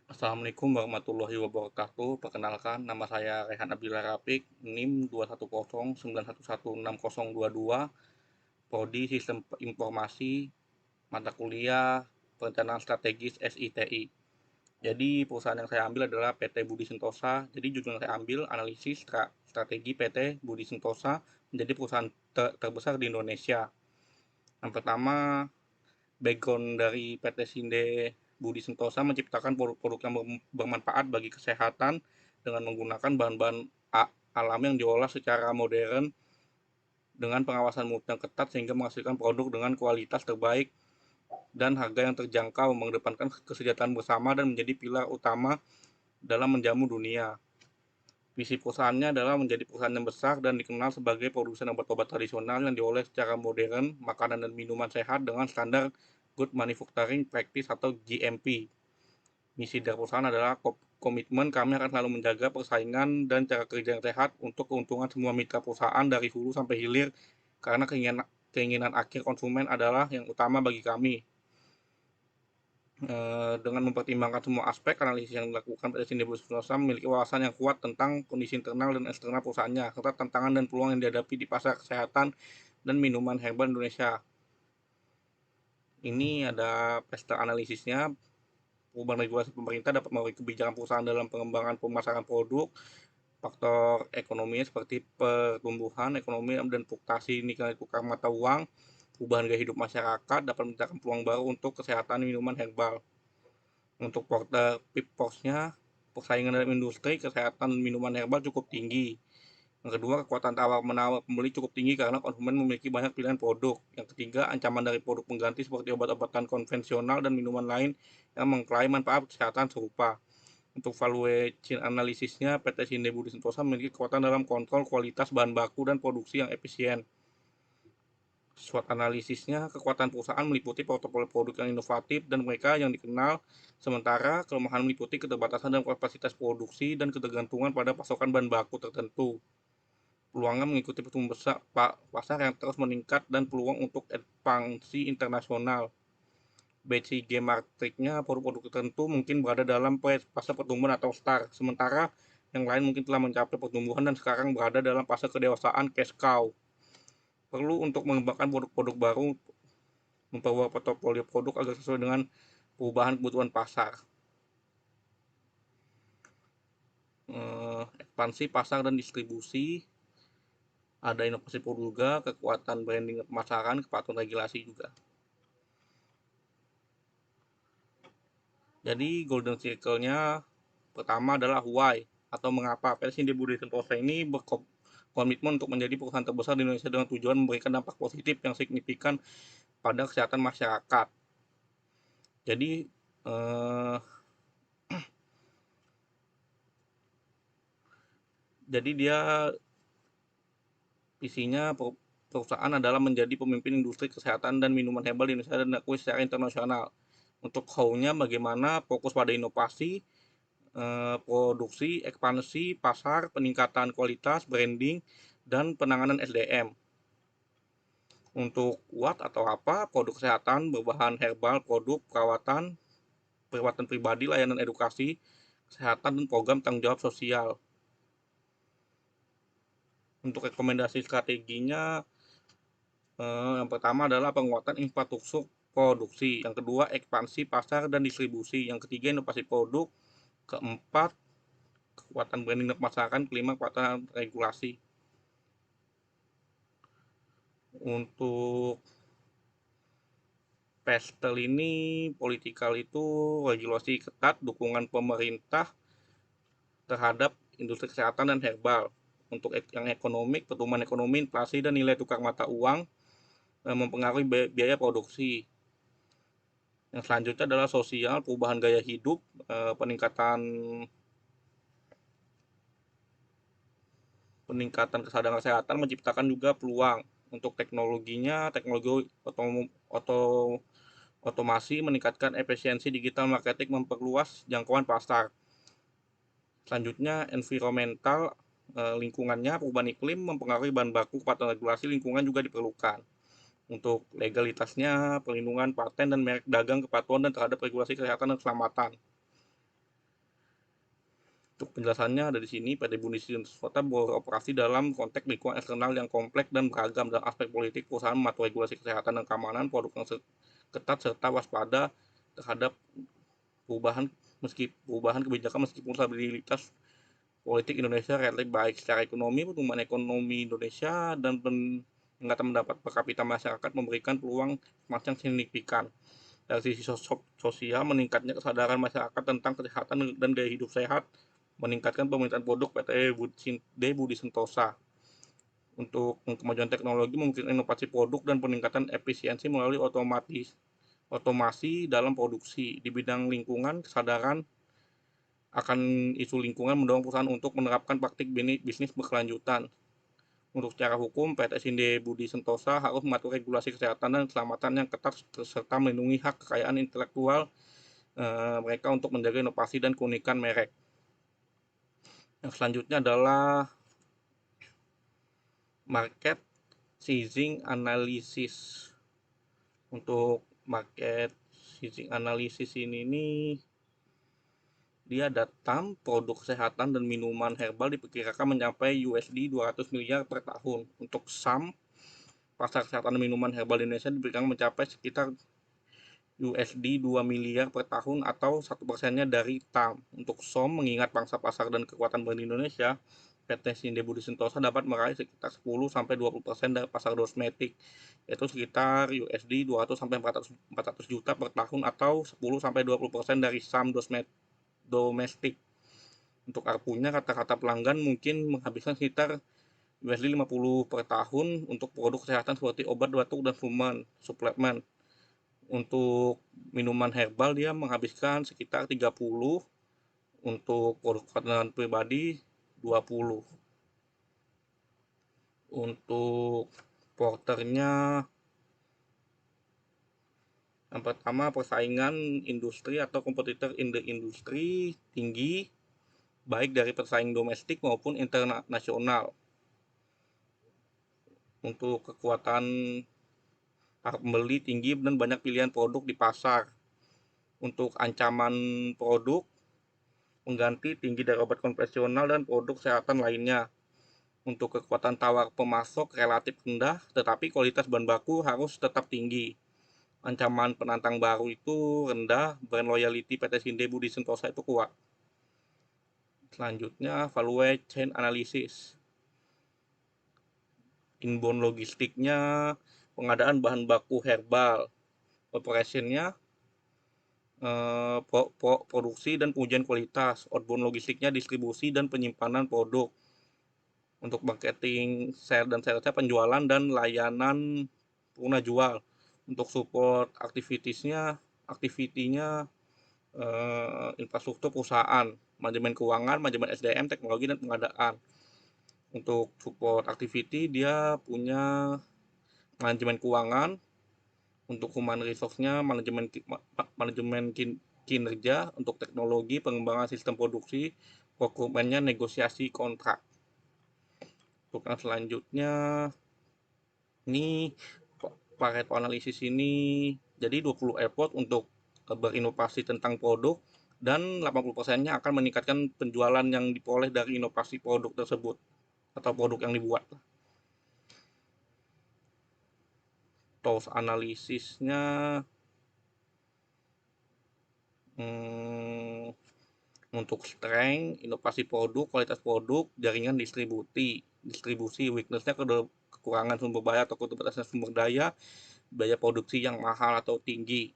Assalamualaikum warahmatullahi wabarakatuh. Perkenalkan, nama saya Rehan Abdillah Rafiq, NIM 21091160022, Prodi Sistem Informasi, mata kuliah Perencanaan Strategis SITI. Jadi perusahaan yang saya ambil adalah PT Budi Sentosa. Jadi judul yang saya ambil analisis strategi PT Budi Sentosa menjadi perusahaan terbesar di Indonesia. Yang pertama, background dari PT Sinde Budi Sentosa menciptakan produk-produk yang bermanfaat bagi kesehatan dengan menggunakan bahan-bahan alam yang diolah secara modern dengan pengawasan mutu yang ketat sehingga menghasilkan produk dengan kualitas terbaik dan harga yang terjangkau, mengedepankan kesejahteraan bersama dan menjadi pilar utama dalam menjamu dunia. Visi perusahaannya adalah menjadi perusahaan yang besar dan dikenal sebagai produsen obat-obat tradisional yang diolah secara modern, makanan dan minuman sehat dengan standar Good Manufacturing Practice atau GMP. Misi dari perusahaan adalah komitmen kami akan selalu menjaga persaingan dan cara kerja yang sehat untuk keuntungan semua mitra perusahaan dari hulu sampai hilir, karena keinginan akhir konsumen adalah yang utama bagi kami. Dengan mempertimbangkan semua aspek, analisis yang dilakukan pada Sinde Budi Sentosa memiliki wawasan yang kuat tentang kondisi internal dan eksternal perusahaannya, serta tantangan dan peluang yang dihadapi di pasar kesehatan dan minuman herbal Indonesia. Ini ada pesta analisisnya. Perubahan regulasi pemerintah dapat mempengaruhi kebijakan perusahaan dalam pengembangan pemasaran produk. Faktor ekonominya seperti pertumbuhan ekonomi dan fluktuasi nilai tukar mata uang. Perubahan gaya hidup masyarakat dapat menciptakan peluang baru untuk kesehatan minuman herbal. Untuk porter pipos-nya, persaingan dalam industri kesehatan minuman herbal cukup tinggi. Yang kedua, kekuatan tawar-menawar pembeli cukup tinggi karena konsumen memiliki banyak pilihan produk. Yang ketiga, ancaman dari produk pengganti seperti obat-obatan konvensional dan minuman lain yang mengklaim manfaat kesehatan serupa. Untuk valuation analisisnya, PT Sinde Budi Sentosa memiliki kekuatan dalam kontrol kualitas bahan baku dan produksi yang efisien. SWOT analisisnya, kekuatan perusahaan meliputi portofolio produk yang inovatif dan mereka yang dikenal, sementara kelemahan meliputi keterbatasan dan kapasitas produksi dan ketergantungan pada pasokan bahan baku tertentu. Peluangnya mengikuti pertumbuhan besar pasar yang terus meningkat dan peluang untuk ekspansi internasional. BCG matriknya produk-produk tertentu mungkin berada dalam fase pertumbuhan atau start, sementara yang lain mungkin telah mencapai pertumbuhan dan sekarang berada dalam fase kedewasaan cash cow. Perlu untuk mengembangkan produk-produk baru, memperluas portofolio produk agar sesuai dengan perubahan kebutuhan pasar. Ekspansi pasar dan distribusi, ada inovasi produk juga, kekuatan branding pemasaran, kepatuhan regulasi juga. Jadi golden circle-nya pertama adalah why atau mengapa. PT Sinde Budi Sentosa ini berkomitmen untuk menjadi perusahaan terbesar di Indonesia dengan tujuan memberikan dampak positif yang signifikan pada kesehatan masyarakat. Jadi eh, dia visinya perusahaan adalah menjadi pemimpin industri kesehatan dan minuman herbal di Indonesia dan diakui secara internasional. Untuk how-nya bagaimana, fokus pada inovasi, produksi, ekspansi pasar, peningkatan kualitas, branding, dan penanganan SDM. Untuk what atau apa, produk kesehatan berbahan herbal, produk perawatan pribadi, layanan edukasi, kesehatan, dan program tanggung jawab sosial. Untuk rekomendasi strateginya, yang pertama adalah penguatan infrastruktur produksi, yang kedua ekspansi pasar dan distribusi, yang ketiga inovasi produk, keempat kekuatan branding dan pemasaran, kelima kekuatan regulasi. Untuk pestel ini politikal itu regulasi ketat, dukungan pemerintah terhadap industri kesehatan dan herbal. Untuk yang ekonomik, pertumbuhan ekonomi, inflasi, dan nilai tukar mata uang mempengaruhi biaya produksi. Yang selanjutnya adalah sosial, perubahan gaya hidup, peningkatan kesadaran kesehatan menciptakan juga peluang. Untuk teknologinya, teknologi otomasi meningkatkan efisiensi digital marketing, memperluas jangkauan pasar. Selanjutnya environmental, lingkungannya, perubahan iklim mempengaruhi bahan baku, kepatuhan regulasi lingkungan juga diperlukan. Untuk legalitasnya, perlindungan paten dan merek dagang, kepatuhan dan terhadap regulasi kesehatan dan keselamatan. Untuk penjelasannya ada di sini, PT Budi Sintosa beroperasi dalam konteks lingkungan eksternal yang kompleks dan beragam. Dalam aspek politik, perusahaan mematuhi regulasi kesehatan dan keamanan produk yang ketat serta waspada terhadap perubahan kebijakan meskipun stabilitas politik Indonesia relatif baik. Secara ekonomi, pertumbuhan ekonomi Indonesia dan peningkatan pendapat per kapita masyarakat memberikan peluang yang signifikan. Dari sisi sosial, meningkatnya kesadaran masyarakat tentang kesehatan dan gaya hidup sehat, meningkatkan permintaan produk PT Budi Sentosa. Untuk kemajuan teknologi, mungkin inovasi produk dan peningkatan efisiensi melalui otomasi dalam produksi. Di bidang lingkungan, kesadaran akan isu lingkungan mendorong perusahaan untuk menerapkan praktik bisnis berkelanjutan. Untuk secara hukum, PT Sinde Budi Sentosa harus mengatur regulasi kesehatan dan keselamatan yang ketat serta melindungi hak kekayaan intelektual mereka untuk menjaga inovasi dan keunikan merek. Yang selanjutnya adalah market sizing analysis. Untuk market sizing analysis ini dia datang produk kesehatan dan minuman herbal diperkirakan mencapai USD 200 miliar per tahun. Untuk SAM, pasar kesehatan dan minuman herbal di Indonesia diperkirakan mencapai sekitar USD 2 miliar per tahun atau 1%-nya dari TAM. Untuk SOM, mengingat pangsa pasar dan kekuatan brand Indonesia, PT Sinde Budi Sentosa dapat meraih sekitar 10-20% dari pasar kosmetik, yaitu sekitar USD 200-400 juta per tahun atau 10-20% dari SAM domestik. Untuk ARPU-nya, kata-kata pelanggan mungkin menghabiskan sekitar USD 50 per tahun untuk produk kesehatan seperti obat batuk dan suplemen. Untuk minuman herbal dia menghabiskan sekitar 30, untuk produk keperluan pribadi 20. Untuk porternya, yang pertama, persaingan industri atau kompetitor in the industry tinggi, baik dari pesaing domestik maupun internasional. Untuk kekuatan para pembeli tinggi dan banyak pilihan produk di pasar. Untuk ancaman produk, pengganti tinggi dari obat konvensional dan produk kesehatan lainnya. Untuk kekuatan tawar pemasok relatif rendah, tetapi kualitas bahan baku harus tetap tinggi. Ancaman penantang baru itu rendah, brand loyalty PT Sinde Budi Sentosa itu kuat. Selanjutnya, value chain analysis. Inbound logistiknya, pengadaan bahan baku herbal, operationnya, produksi dan pengujian kualitas, outbound logistiknya, distribusi dan penyimpanan produk. Untuk marketing, salesnya penjualan dan layanan pengguna jual. Untuk support aktivitinya infrastruktur perusahaan, manajemen keuangan, manajemen SDM, teknologi dan pengadaan. Untuk support activity dia punya manajemen keuangan. Untuk human resource-nya manajemen kinerja. Untuk teknologi, pengembangan sistem produksi, procurement-nya negosiasi kontrak. Untuk yang selanjutnya, ini Pareto analisis ini jadi 20 effort untuk berinovasi tentang produk dan 80%-nya akan meningkatkan penjualan yang diperoleh dari inovasi produk tersebut atau produk yang dibuat. Tools analisisnya untuk strength, inovasi produk, kualitas produk, jaringan distribusi, weakness-nya kekurangan sumber daya atau keterbatasan sumber daya, biaya produksi yang mahal atau tinggi.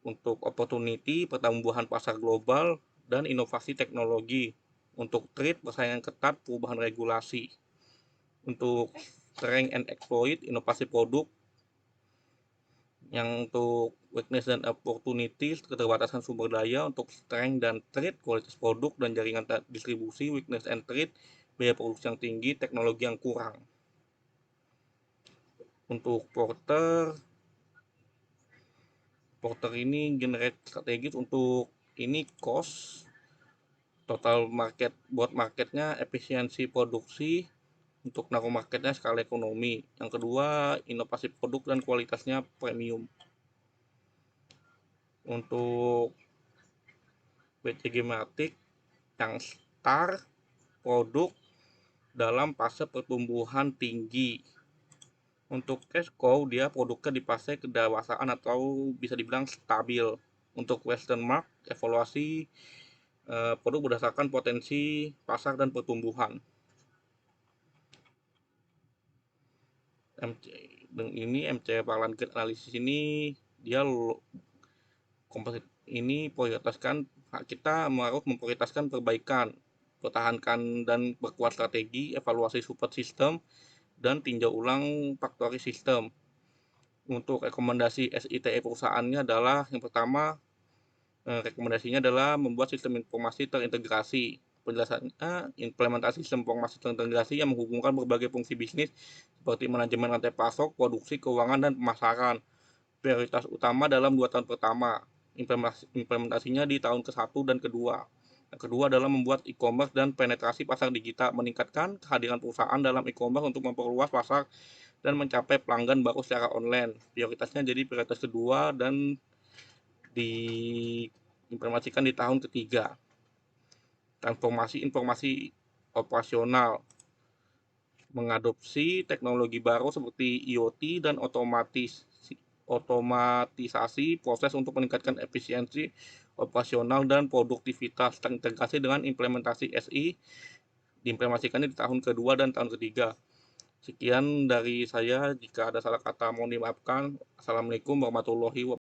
Untuk opportunity, pertumbuhan pasar global, dan inovasi teknologi. Untuk trade, persaingan ketat, perubahan regulasi. Untuk strength and exploit, inovasi produk. Yang untuk weakness dan opportunities, keterbatasan sumber daya. Untuk strength dan trade, kualitas produk dan jaringan distribusi. Weakness and trade, biaya produksi yang tinggi, teknologi yang kurang. Untuk Porter ini generate strategis. Untuk ini cost, total market, buat marketnya, efisiensi produksi, untuk naruh marketnya skala ekonomi. Yang kedua, inovasi produk dan kualitasnya premium. Untuk BCG Matic yang start produk dalam fase pertumbuhan tinggi. Untuk cash cow, dia produknya di fase kedewasaan atau bisa dibilang stabil. Untuk Western Mark, evaluasi produk berdasarkan potensi pasar dan pertumbuhan. MC Parlan Gate Analysis ini dia komposit ini prioritaskan, kita harus memprioritaskan perbaikan, pertahankan dan berkuat strategi, evaluasi support system, dan tinjau ulang factory system. Untuk rekomendasi SITE perusahaannya adalah yang pertama, rekomendasinya adalah membuat sistem informasi terintegrasi. Penjelasannya, implementasi sistem informasi terintegrasi yang menghubungkan berbagai fungsi bisnis seperti manajemen rantai pasok, produksi, keuangan, dan pemasaran. Prioritas utama dalam 2 tahun pertama. Implementasinya di tahun ke-1 dan kedua. Yang kedua adalah membuat e-commerce dan penetrasi pasar digital, meningkatkan kehadiran perusahaan dalam e-commerce untuk memperluas pasar dan mencapai pelanggan baru secara online. Prioritasnya jadi prioritas kedua dan diimplementasikan di tahun ketiga. Transformasi informasi operasional, mengadopsi teknologi baru seperti IoT dan otomatisasi proses untuk meningkatkan efisiensi operasional dan produktivitas, terintegrasi dengan implementasi SI, diimplementasikannya di tahun kedua dan tahun ketiga. Sekian dari saya, jika ada salah kata mohon dimaafkan. Assalamualaikum warahmatullahi wabarakatuh.